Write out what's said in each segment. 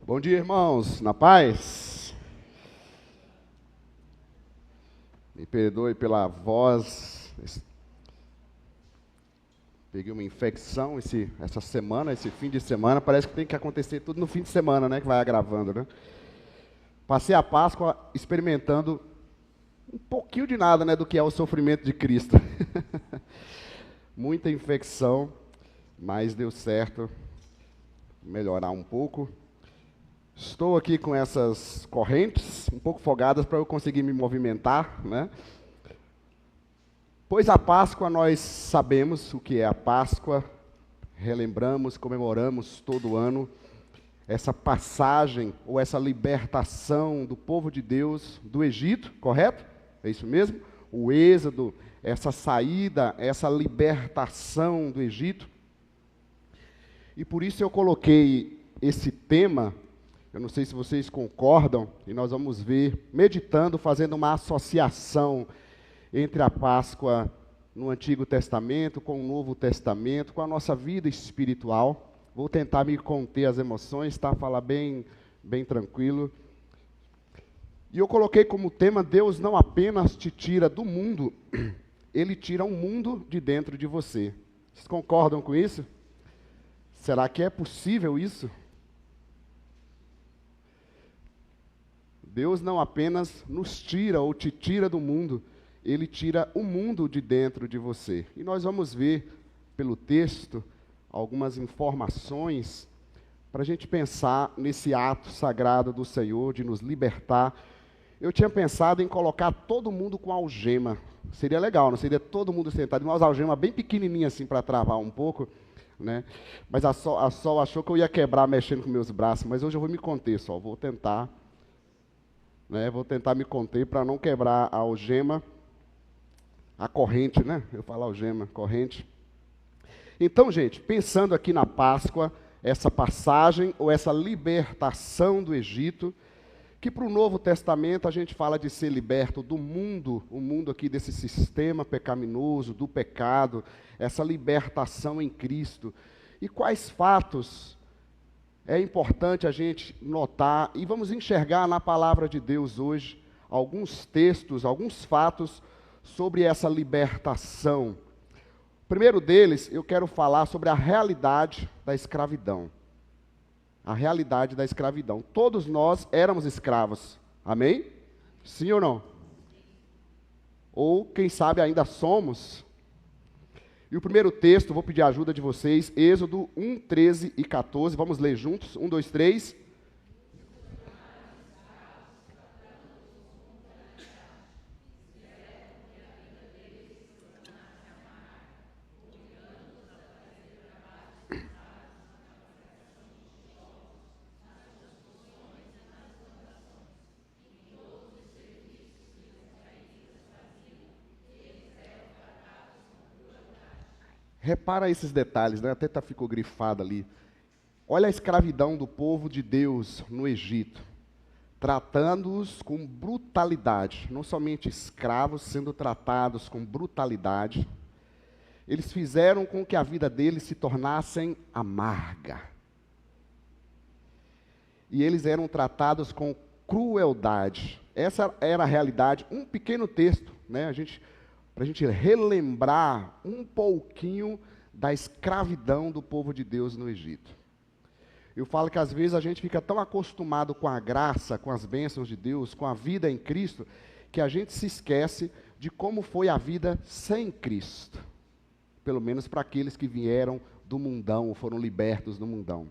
Bom dia, irmãos, na paz. Me perdoe pela voz. Peguei uma infecção essa semana, esse fim de semana. Parece que tem que acontecer tudo no fim de semana, né? Que vai agravando, né? Passei a Páscoa experimentando um pouquinho de nada, né? Do que é o sofrimento de Cristo. Muita infecção, mas deu certo melhorar um pouco. Estou aqui com essas correntes, um pouco folgadas para eu conseguir me movimentar, né? Pois a Páscoa, nós sabemos o que é a Páscoa, relembramos, comemoramos todo ano essa passagem ou essa libertação do povo de Deus do Egito, correto? É isso mesmo? O êxodo, essa saída, essa libertação do Egito. E por isso eu coloquei esse tema. Eu não sei se vocês concordam, e nós vamos ver, meditando, fazendo uma associação entre a Páscoa no Antigo Testamento, com o Novo Testamento, com a nossa vida espiritual. Vou tentar me conter as emoções, tá? Falar bem tranquilo. E eu coloquei como tema: Deus não apenas te tira do mundo, Ele tira um mundo de dentro de você. Vocês concordam com isso? Será que é possível isso? Deus não apenas nos tira ou te tira do mundo, Ele tira o mundo de dentro de você. E nós vamos ver, pelo texto, algumas informações para a gente pensar nesse ato sagrado do Senhor de nos libertar. Eu tinha pensado em colocar todo mundo com algema. Seria legal, não seria todo mundo sentado, umas algemas bem pequenininhas assim para travar um pouco, né? Mas a Sol achou que eu ia quebrar mexendo com meus braços, mas hoje eu vou me conter, Sol, vou tentar me conter para não quebrar a algema, a corrente, né? Eu falo algema, corrente. Então, gente, pensando aqui na Páscoa, essa passagem ou essa libertação do Egito, que para o Novo Testamento a gente fala de ser liberto do mundo, o mundo aqui desse sistema pecaminoso, do pecado, essa libertação em Cristo. E quais fatos é importante a gente notar, e vamos enxergar na palavra de Deus hoje, alguns textos, alguns fatos sobre essa libertação. O primeiro deles, eu quero falar sobre a realidade da escravidão. A realidade da escravidão. Todos nós éramos escravos, amém? Sim ou não? Ou, quem sabe, ainda somos. E o primeiro texto, vou pedir a ajuda de vocês, Êxodo 1, 13 e 14, vamos ler juntos, 1, 2, 3. Repara esses detalhes, né? Até ficou grifado ali. Olha a escravidão do povo de Deus no Egito, tratando-os com brutalidade, não somente escravos sendo tratados com brutalidade, eles fizeram com que a vida deles se tornasse amarga. E eles eram tratados com crueldade. Essa era a realidade. Um pequeno texto, né? Para a gente relembrar um pouquinho da escravidão do povo de Deus no Egito. Eu falo que às vezes a gente fica tão acostumado com a graça, com as bênçãos de Deus, com a vida em Cristo, que a gente se esquece de como foi a vida sem Cristo. Pelo menos para aqueles que vieram do mundão, ou foram libertos do mundão.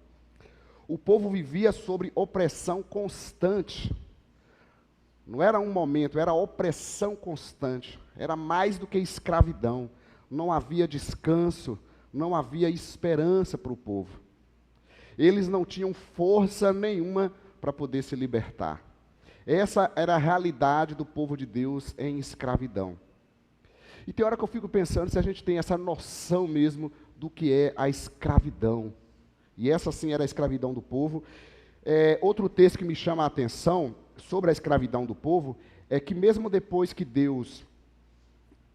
O povo vivia sobre opressão constante. Não era um momento, era opressão constante. Era mais do que escravidão. Não havia descanso, não havia esperança para o povo. Eles não tinham força nenhuma para poder se libertar. Essa era a realidade do povo de Deus em escravidão. E tem hora que eu fico pensando se a gente tem essa noção mesmo do que é a escravidão. E essa sim era a escravidão do povo. Outro texto que me chama a atenção sobre a escravidão do povo é que mesmo depois que Deus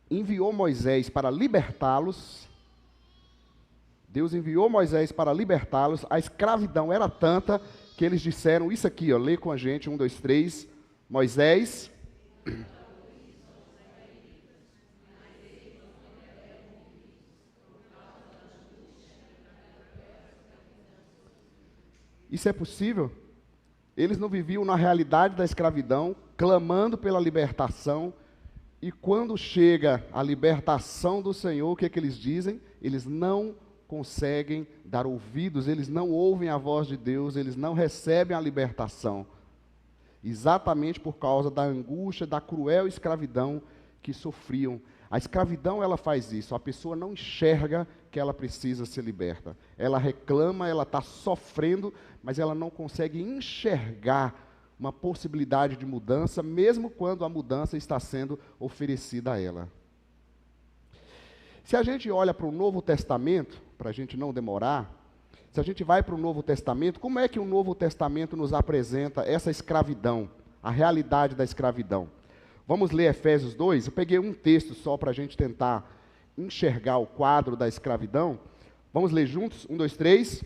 enviou Moisés para libertá-los, a escravidão era tanta que eles disseram isso aqui, ó, lê com a gente, 1, 2, 3, Moisés. Isso é possível? Eles não viviam na realidade da escravidão, clamando pela libertação, e quando chega a libertação do Senhor, o que é que eles dizem? Eles não conseguem dar ouvidos, eles não ouvem a voz de Deus, eles não recebem a libertação. Exatamente por causa da angústia, da cruel escravidão que sofriam. A escravidão, ela faz isso, a pessoa não enxerga que ela precisa ser liberta. Ela reclama, ela está sofrendo, mas ela não consegue enxergar uma possibilidade de mudança, mesmo quando a mudança está sendo oferecida a ela. Se a gente olha para o Novo Testamento, para a gente não demorar, se a gente vai para o Novo Testamento, como é que o Novo Testamento nos apresenta essa escravidão, a realidade da escravidão? Vamos ler Efésios 2, eu peguei um texto só para a gente tentar enxergar o quadro da escravidão. Vamos ler juntos? 1, 2, 3.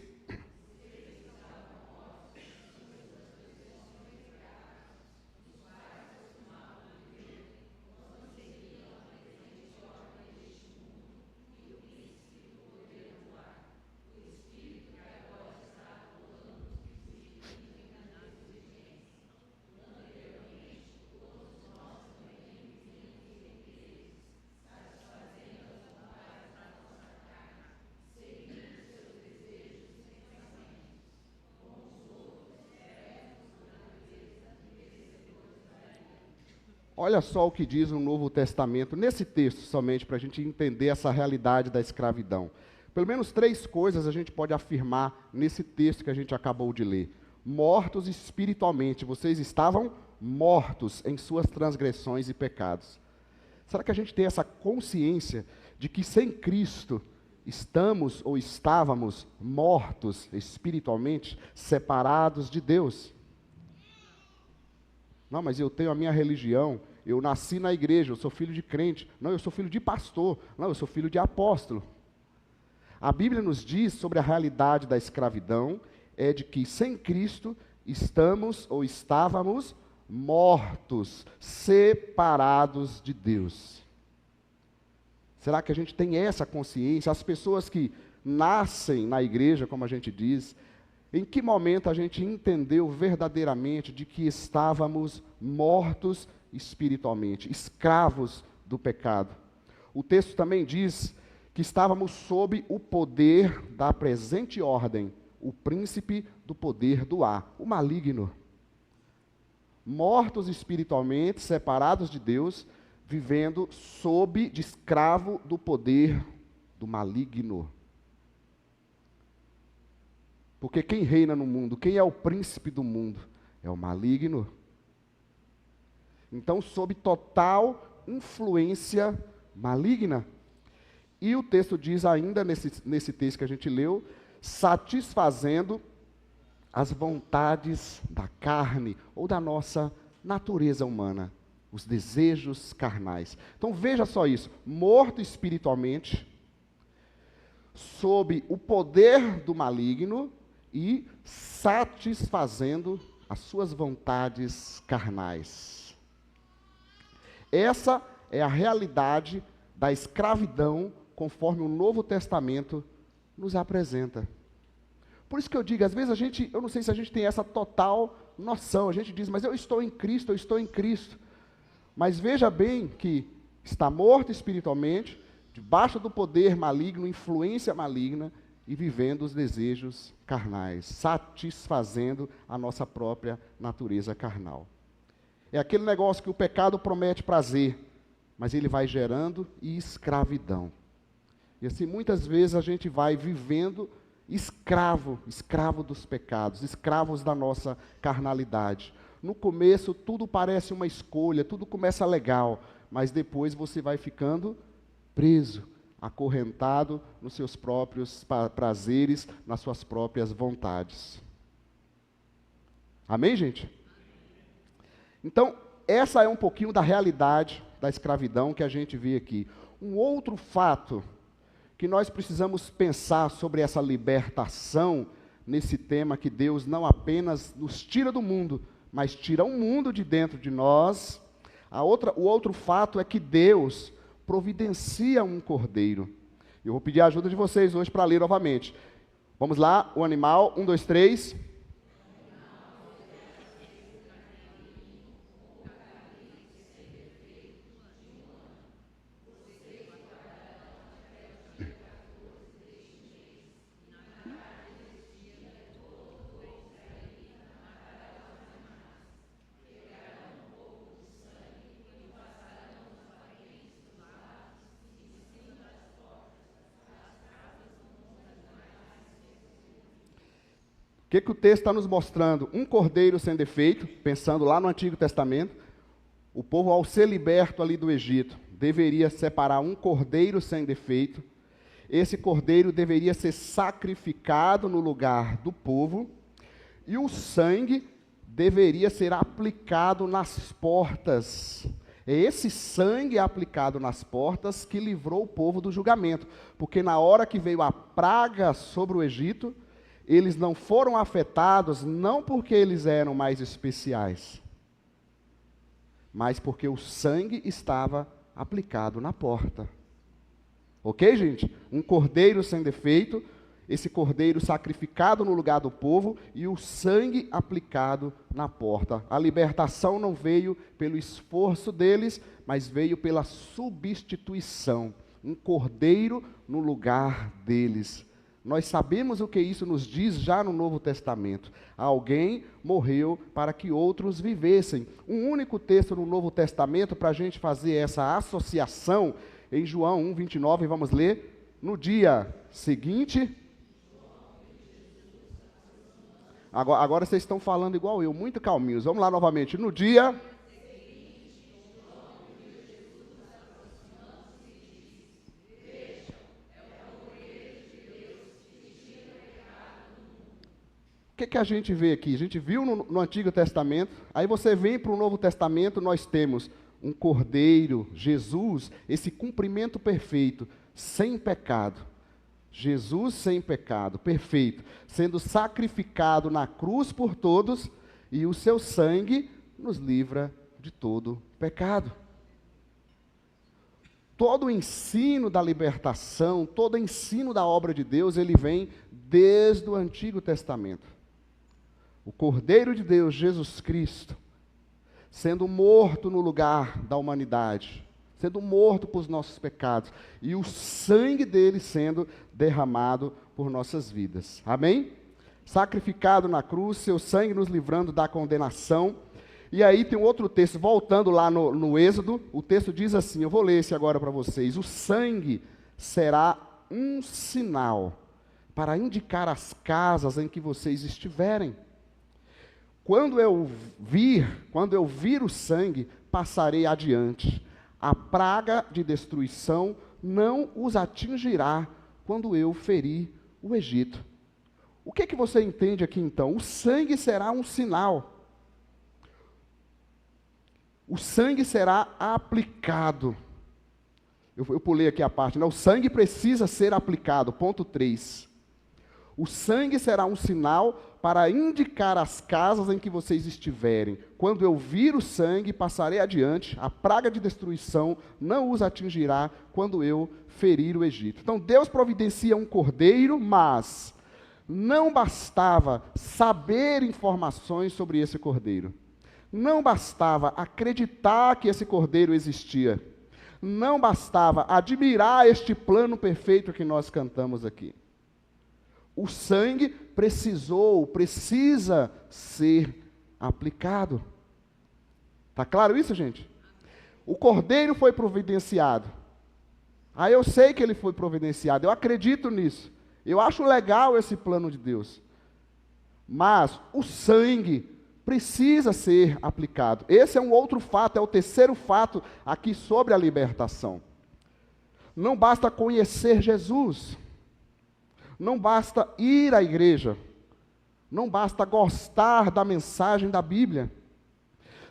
Olha só o que diz o Novo Testamento, nesse texto somente, para a gente entender essa realidade da escravidão. Pelo menos 3 coisas a gente pode afirmar nesse texto que a gente acabou de ler. Mortos espiritualmente, vocês estavam mortos em suas transgressões e pecados. Será que a gente tem essa consciência de que sem Cristo estamos ou estávamos mortos espiritualmente, separados de Deus? Não, mas eu tenho a minha religião, eu nasci na igreja, eu sou filho de crente. Não, eu sou filho de pastor. Não, eu sou filho de apóstolo. A Bíblia nos diz sobre a realidade da escravidão, é de que sem Cristo estamos ou estávamos mortos, separados de Deus. Será que a gente tem essa consciência? As pessoas que nascem na igreja, como a gente diz, em que momento a gente entendeu verdadeiramente de que estávamos mortos espiritualmente, escravos do pecado? O texto também diz que estávamos sob o poder da presente ordem, o príncipe do poder do ar, o maligno. Mortos espiritualmente, separados de Deus, vivendo sob de escravo do poder do maligno. Porque quem reina no mundo, quem é o príncipe do mundo? É o maligno. Então, sob total influência maligna. E o texto diz ainda, nesse texto que a gente leu, satisfazendo as vontades da carne, ou da nossa natureza humana, os desejos carnais. Então, veja só isso, morto espiritualmente, sob o poder do maligno, e satisfazendo as suas vontades carnais. Essa é a realidade da escravidão, conforme o Novo Testamento nos apresenta. Por isso que eu digo, às vezes eu não sei se a gente tem essa total noção, a gente diz, mas eu estou em Cristo, eu estou em Cristo. Mas veja bem que está morto espiritualmente, debaixo do poder maligno, influência maligna, e vivendo os desejos carnais, satisfazendo a nossa própria natureza carnal. É aquele negócio que o pecado promete prazer, mas ele vai gerando escravidão. E assim, muitas vezes a gente vai vivendo escravo dos pecados, escravos da nossa carnalidade. No começo tudo parece uma escolha, tudo começa legal, mas depois você vai ficando preso, acorrentado nos seus próprios prazeres, nas suas próprias vontades. Amém, gente? Então, essa é um pouquinho da realidade da escravidão que a gente vê aqui. Um outro fato que nós precisamos pensar sobre essa libertação nesse tema que Deus não apenas nos tira do mundo, mas tira o mundo de dentro de nós. O outro fato é que Deus providencia um cordeiro. Eu vou pedir a ajuda de vocês hoje para ler novamente. Vamos lá, o animal, 1, 2, 3. O que o texto está nos mostrando? Um cordeiro sem defeito, pensando lá no Antigo Testamento, o povo, ao ser liberto ali do Egito, deveria separar um cordeiro sem defeito. Esse cordeiro deveria ser sacrificado no lugar do povo, e o sangue deveria ser aplicado nas portas. É esse sangue aplicado nas portas que livrou o povo do julgamento, porque na hora que veio a praga sobre o Egito, eles não foram afetados, não porque eles eram mais especiais, mas porque o sangue estava aplicado na porta. Ok, gente? Um cordeiro sem defeito, esse cordeiro sacrificado no lugar do povo e o sangue aplicado na porta. A libertação não veio pelo esforço deles, mas veio pela substituição. Um cordeiro no lugar deles. Nós sabemos o que isso nos diz já no Novo Testamento. Alguém morreu para que outros vivessem. Um único texto no Novo Testamento para a gente fazer essa associação, em João 1, 29, vamos ler. No dia seguinte... Agora vocês estão falando igual eu, muito calminhos. Vamos lá novamente. No dia... O que a gente vê aqui? A gente viu no Antigo Testamento, aí você vem para o Novo Testamento, nós temos um cordeiro, Jesus, esse cumprimento perfeito, sem pecado. Jesus sem pecado, perfeito, sendo sacrificado na cruz por todos, e o seu sangue nos livra de todo pecado. Todo o ensino da libertação, todo o ensino da obra de Deus, ele vem desde o Antigo Testamento. O Cordeiro de Deus, Jesus Cristo, sendo morto no lugar da humanidade, sendo morto por nossos pecados, e o sangue dele sendo derramado por nossas vidas. Amém? Sacrificado na cruz, seu sangue nos livrando da condenação. E aí tem um outro texto, voltando lá no Êxodo, o texto diz assim, eu vou ler esse agora para vocês: o sangue será um sinal para indicar as casas em que vocês estiverem. Quando eu vir o sangue, passarei adiante. A praga de destruição não os atingirá quando eu ferir o Egito. O que você entende aqui então? O sangue será um sinal. O sangue será aplicado. Eu pulei aqui a parte, né? O sangue precisa ser aplicado. Ponto 3. O sangue será um sinal para indicar as casas em que vocês estiverem. Quando eu vir o sangue, passarei adiante, a praga de destruição não os atingirá quando eu ferir o Egito. Então Deus providencia um cordeiro, mas não bastava saber informações sobre esse cordeiro. Não bastava acreditar que esse cordeiro existia. Não bastava admirar este plano perfeito que nós cantamos aqui. O sangue precisa ser aplicado. Está claro isso, gente? O cordeiro foi providenciado. Eu sei que ele foi providenciado, eu acredito nisso. Eu acho legal esse plano de Deus. Mas o sangue precisa ser aplicado. Esse é um outro fato, é o terceiro fato aqui sobre a libertação. Não basta conhecer Jesus. Não basta ir à igreja, não basta gostar da mensagem da Bíblia.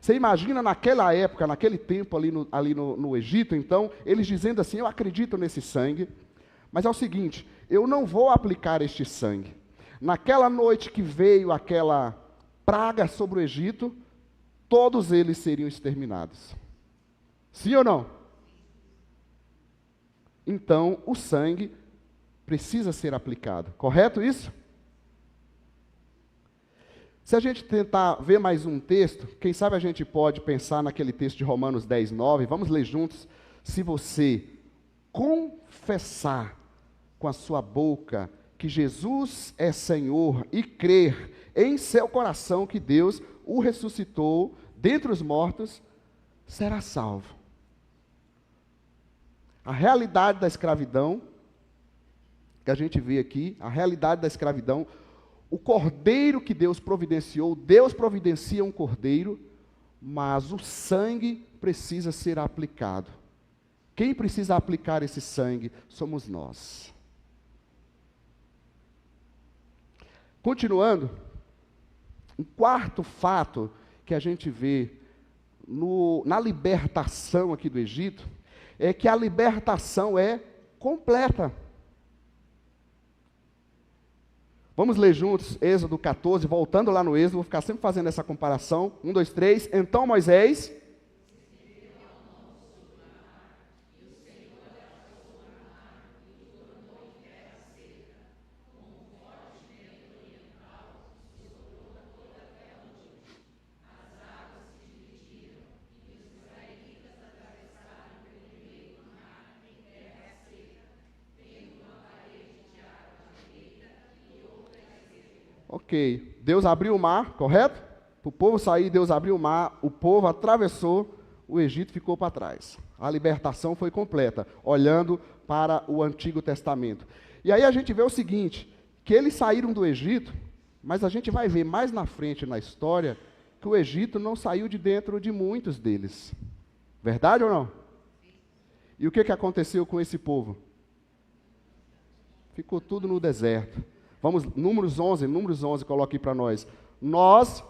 Você imagina naquela época, naquele tempo ali no Egito, então, eles dizendo assim, eu acredito nesse sangue, mas é o seguinte, eu não vou aplicar este sangue. naquela noite que veio aquela praga sobre o Egito, todos eles seriam exterminados. Sim ou não? Então, o sangue precisa ser aplicado. Correto isso? Se a gente tentar ver mais um texto, quem sabe a gente pode pensar naquele texto de Romanos 10, 9. Vamos ler juntos. Se você confessar com a sua boca que Jesus é Senhor e crer em seu coração que Deus o ressuscitou dentre os mortos, será salvo. A realidade da escravidão, que a gente vê aqui, a realidade da escravidão, o cordeiro que Deus providenciou, Deus providencia um cordeiro, mas o sangue precisa ser aplicado. Quem precisa aplicar esse sangue somos nós. Continuando, um quarto fato que a gente vê na libertação aqui do Egito, é que a libertação é completa. Vamos ler juntos Êxodo 14, voltando lá no Êxodo, vou ficar sempre fazendo essa comparação. 1, 2, 3. Então Moisés... Ok, Deus abriu o mar, correto? Para o povo sair, Deus abriu o mar, o povo atravessou, o Egito ficou para trás. A libertação foi completa, olhando para o Antigo Testamento. E aí a gente vê o seguinte, que eles saíram do Egito, mas a gente vai ver mais na frente na história, que o Egito não saiu de dentro de muitos deles. Verdade ou não? E o que aconteceu com esse povo? Ficou tudo no deserto. Vamos, Números 11, coloque para nós. Nós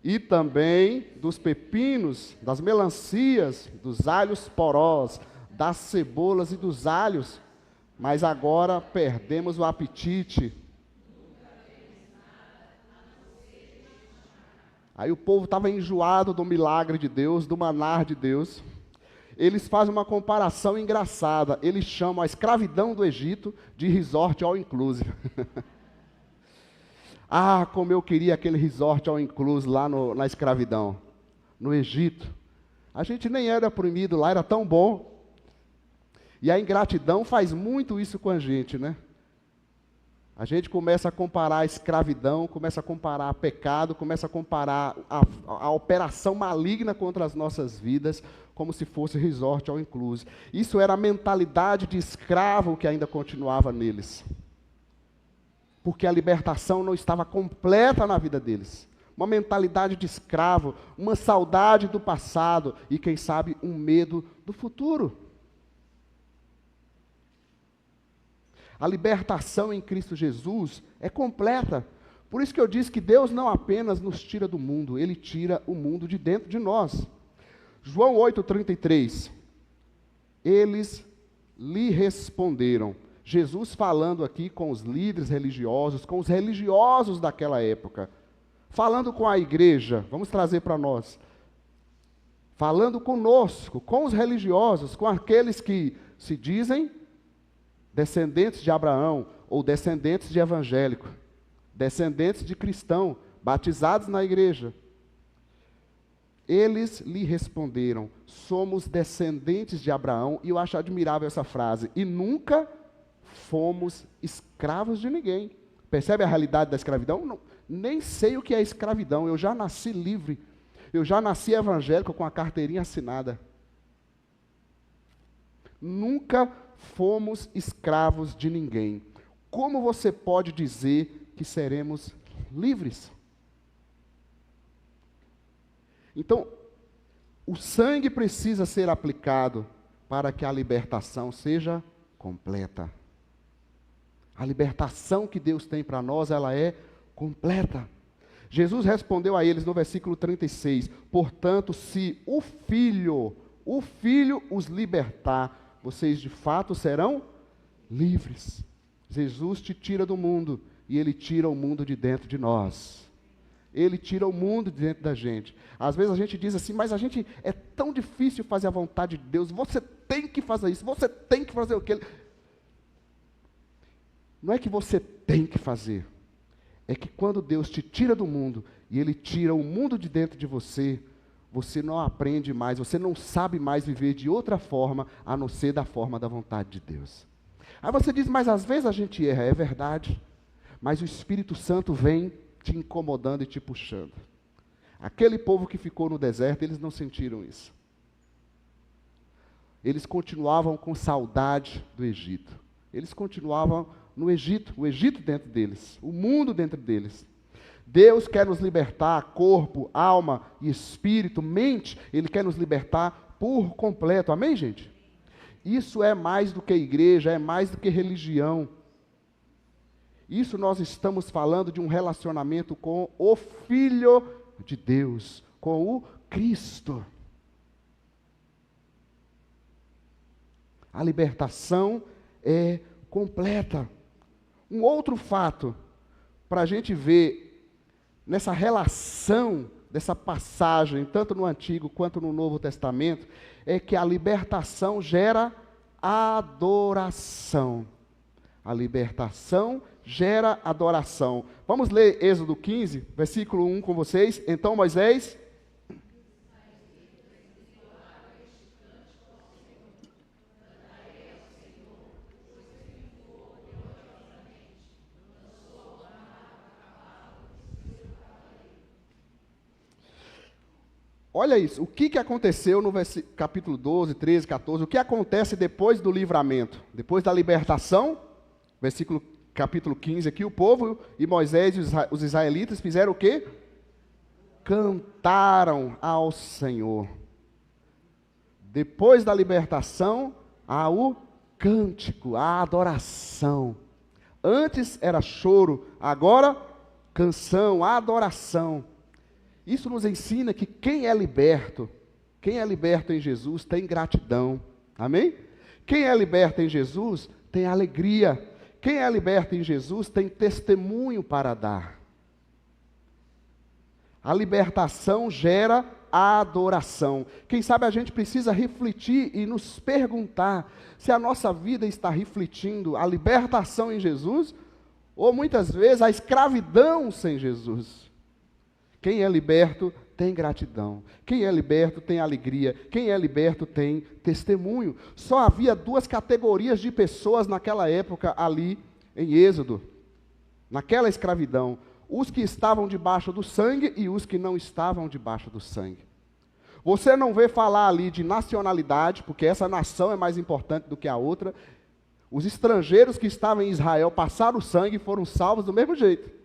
e também dos pepinos, das melancias, dos alhos porós, das cebolas e dos alhos, mas agora perdemos o apetite. Aí o povo estava enjoado do milagre de Deus, do maná de Deus. Eles fazem uma comparação engraçada. Eles chamam a escravidão do Egito de resort all inclusive. Ah, como eu queria aquele resort all inclusive lá na escravidão, no Egito. A gente nem era oprimido lá, era tão bom. E a ingratidão faz muito isso com a gente, né? A gente começa a comparar a escravidão, começa a comparar pecado, começa a comparar a operação maligna contra as nossas vidas, como se fosse resort all inclusive. Isso era a mentalidade de escravo que ainda continuava neles. Porque a libertação não estava completa na vida deles. Uma mentalidade de escravo, uma saudade do passado e, quem sabe, um medo do futuro. A libertação em Cristo Jesus é completa. Por isso que eu disse que Deus não apenas nos tira do mundo, Ele tira o mundo de dentro de nós. João 8,33. Eles lhe responderam. Jesus falando aqui com os líderes religiosos, com os religiosos daquela época. Falando com a igreja, vamos trazer para nós. Falando conosco, com os religiosos, com aqueles que se dizem descendentes de Abraão, ou descendentes de evangélico, descendentes de cristão, batizados na igreja. Eles lhe responderam, somos descendentes de Abraão, e eu acho admirável essa frase, e nunca fomos escravos de ninguém. Percebe a realidade da escravidão? Não, nem sei o que é escravidão, eu já nasci livre, eu já nasci evangélico com a carteirinha assinada. Nunca fomos escravos de ninguém. Como você pode dizer que seremos livres? Então, o sangue precisa ser aplicado para que a libertação seja completa. A libertação que Deus tem para nós, ela é completa. Jesus respondeu a eles no versículo 36, portanto, se o Filho os libertar, vocês de fato serão livres. Jesus te tira do mundo e Ele tira o mundo de dentro de nós. Ele tira o mundo de dentro da gente. Às vezes a gente diz assim, mas a gente é tão difícil fazer a vontade de Deus. Você tem que fazer isso, você tem que fazer aquilo. Não é que você tem que fazer. É que quando Deus te tira do mundo e Ele tira o mundo de dentro de você, você não aprende mais, você não sabe mais viver de outra forma, a não ser da forma da vontade de Deus. Aí você diz, mas às vezes a gente erra, é verdade. Mas o Espírito Santo vem te incomodando e te puxando. Aquele povo que ficou no deserto, eles não sentiram isso. Eles continuavam com saudade do Egito. Eles continuavam no Egito, o Egito dentro deles, o mundo dentro deles. Deus quer nos libertar, corpo, alma e espírito, mente, Ele quer nos libertar por completo. Amém, gente? Isso é mais do que igreja, é mais do que religião. Isso nós estamos falando de um relacionamento com o Filho de Deus, com o Cristo. A libertação é completa. Um outro fato, para a gente ver nessa relação dessa passagem, tanto no Antigo quanto no Novo Testamento, é que a libertação gera adoração. A libertação gera adoração. Vamos ler Êxodo 15, versículo 1 com vocês. Então Moisés... Olha isso, o que aconteceu no capítulo 12, 13, 14, o que acontece depois do livramento, depois da libertação, capítulo 15 aqui, o povo e Moisés e os israelitas fizeram o quê? Cantaram ao Senhor. Depois da libertação, há o cântico, a adoração. Antes era choro, agora canção, adoração. Isso nos ensina que quem é liberto em Jesus tem gratidão. Amém? Quem é liberto em Jesus tem alegria. Quem é liberto em Jesus tem testemunho para dar. A libertação gera adoração. Quem sabe a gente precisa refletir e nos perguntar se a nossa vida está refletindo a libertação em Jesus ou muitas vezes a escravidão sem Jesus. Quem é liberto tem gratidão. Quem é liberto tem alegria. Quem é liberto tem testemunho. Só havia duas categorias de pessoas naquela época ali em Êxodo. Naquela escravidão. Os que estavam debaixo do sangue e os que não estavam debaixo do sangue. Você não vê falar ali de nacionalidade, porque essa nação é mais importante do que a outra. Os estrangeiros que estavam em Israel passaram o sangue e foram salvos do mesmo jeito.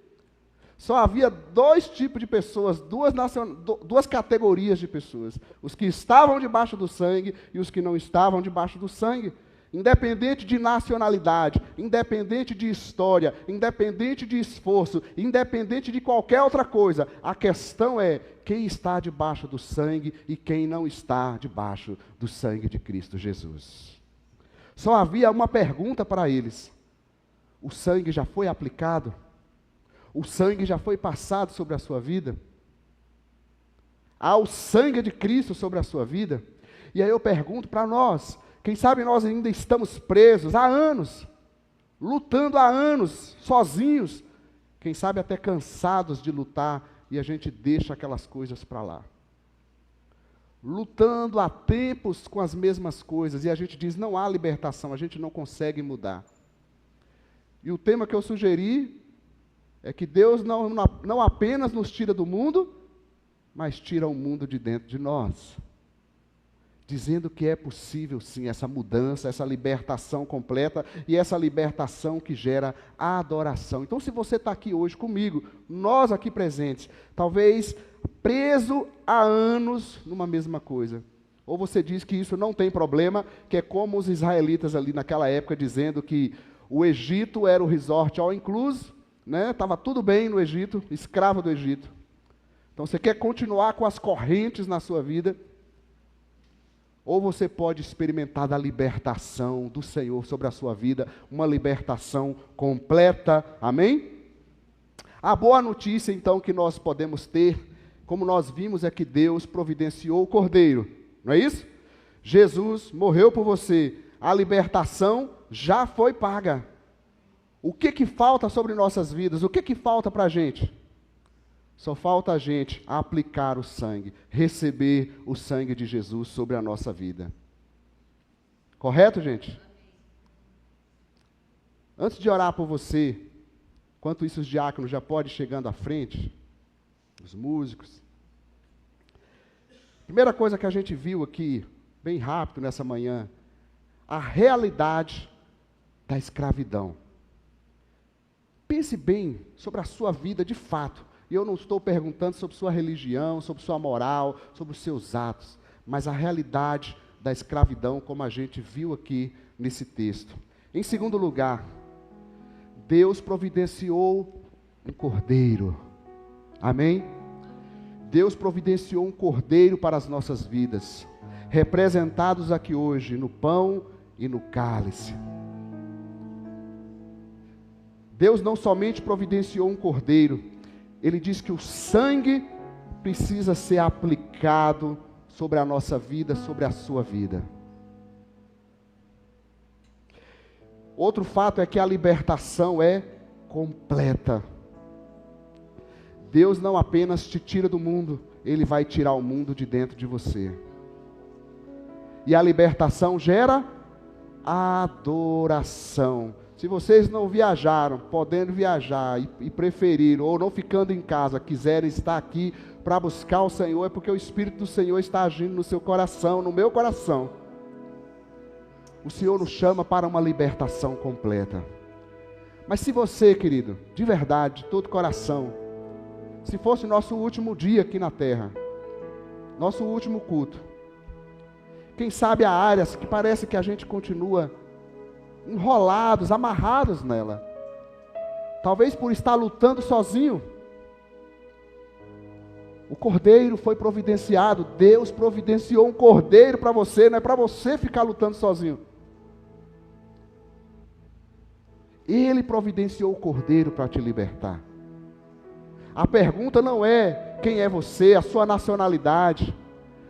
Só havia dois tipos de pessoas, duas categorias de pessoas. Os que estavam debaixo do sangue e os que não estavam debaixo do sangue. Independente de nacionalidade, independente de história, independente de esforço, independente de qualquer outra coisa. A questão é quem está debaixo do sangue e quem não está debaixo do sangue de Cristo Jesus. Só havia uma pergunta para eles. O sangue já foi aplicado? O sangue já foi passado sobre a sua vida? Há o sangue de Cristo sobre a sua vida? E aí eu pergunto para nós, quem sabe nós ainda estamos presos há anos, lutando há anos, sozinhos, quem sabe até cansados de lutar, e a gente deixa aquelas coisas para lá. Lutando há tempos com as mesmas coisas, e a gente diz, não há libertação, a gente não consegue mudar. E o tema que eu sugeri é que Deus não apenas nos tira do mundo, mas tira o mundo de dentro de nós. Dizendo que é possível sim essa mudança, essa libertação completa e essa libertação que gera adoração. Então se você está aqui hoje comigo, nós aqui presentes, talvez preso há anos numa mesma coisa. Ou você diz que isso não tem problema, que é como os israelitas ali naquela época dizendo que o Egito era o resort all inclusive, né? Estava tudo bem no Egito, escravo do Egito. Então você quer continuar com as correntes na sua vida? ou você pode experimentar da libertação do Senhor sobre a sua vida, uma libertação completa, amém? A boa notícia, então, que nós podemos ter, como nós vimos, é que Deus providenciou o Cordeiro, não é isso? Jesus morreu por você, a libertação já foi paga. O que falta sobre nossas vidas? O que falta para a gente? Só falta a gente aplicar o sangue, receber o sangue de Jesus sobre a nossa vida. Correto, gente? Antes de orar por você, enquanto isso os diáconos já podem ir chegando à frente, os músicos. Primeira coisa que a gente viu aqui, bem rápido nessa manhã, a realidade da escravidão. Pense bem sobre a sua vida de fato. E eu não estou perguntando sobre sua religião, sobre sua moral, sobre os seus atos, mas a realidade da escravidão, como a gente viu aqui nesse texto. Em segundo lugar, Deus providenciou um cordeiro. Amém? Deus providenciou um cordeiro para as nossas vidas, representados aqui hoje no pão e no cálice. Deus não somente providenciou um cordeiro, Ele diz que o sangue precisa ser aplicado sobre a nossa vida, sobre a sua vida. Outro fato é que a libertação é completa. Deus não apenas te tira do mundo, Ele vai tirar o mundo de dentro de você. E a libertação gera adoração. Se vocês não viajaram, podendo viajar e preferiram, ou não ficando em casa, quiserem estar aqui para buscar o Senhor, é porque o Espírito do Senhor está agindo no seu coração, no meu coração. O Senhor nos chama para uma libertação completa. Mas se você, querido, de verdade, de todo coração, se fosse o nosso último dia aqui na terra, nosso último culto, quem sabe há áreas que parece que a gente continua enrolados, amarrados nela, talvez por estar lutando sozinho. O cordeiro foi providenciado, Deus providenciou um cordeiro para você, não é para você ficar lutando sozinho. Ele providenciou o cordeiro para te libertar. A pergunta não é quem é você, a sua nacionalidade.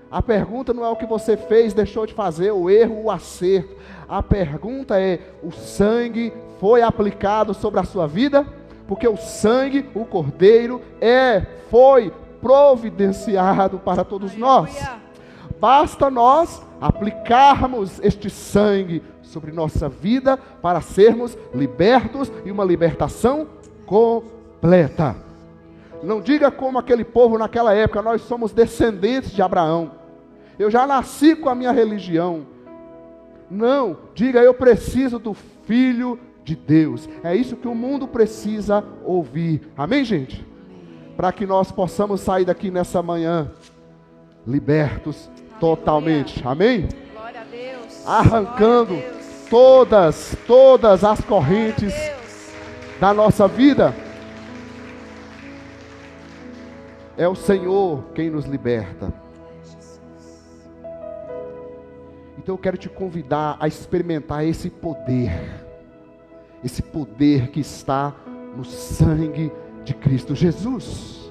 A pergunta não é o que você fez, deixou de fazer, o erro, o acerto. A pergunta é: o sangue foi aplicado sobre a sua vida? Porque o sangue, o cordeiro, foi providenciado para todos nós. Basta nós aplicarmos este sangue sobre nossa vida para sermos libertos e uma libertação completa. Não diga como aquele povo naquela época: nós somos descendentes de Abraão, eu já nasci com a minha religião. Não, diga: eu preciso do Filho de Deus. É isso que o mundo precisa ouvir. Amém, gente? Para que nós possamos sair daqui nessa manhã libertos totalmente. Amém? Glória a Deus. Arrancando Glória a Deus. todas as correntes da nossa vida. É o Senhor quem nos liberta. Então eu quero te convidar a experimentar esse poder que está no sangue de Cristo Jesus.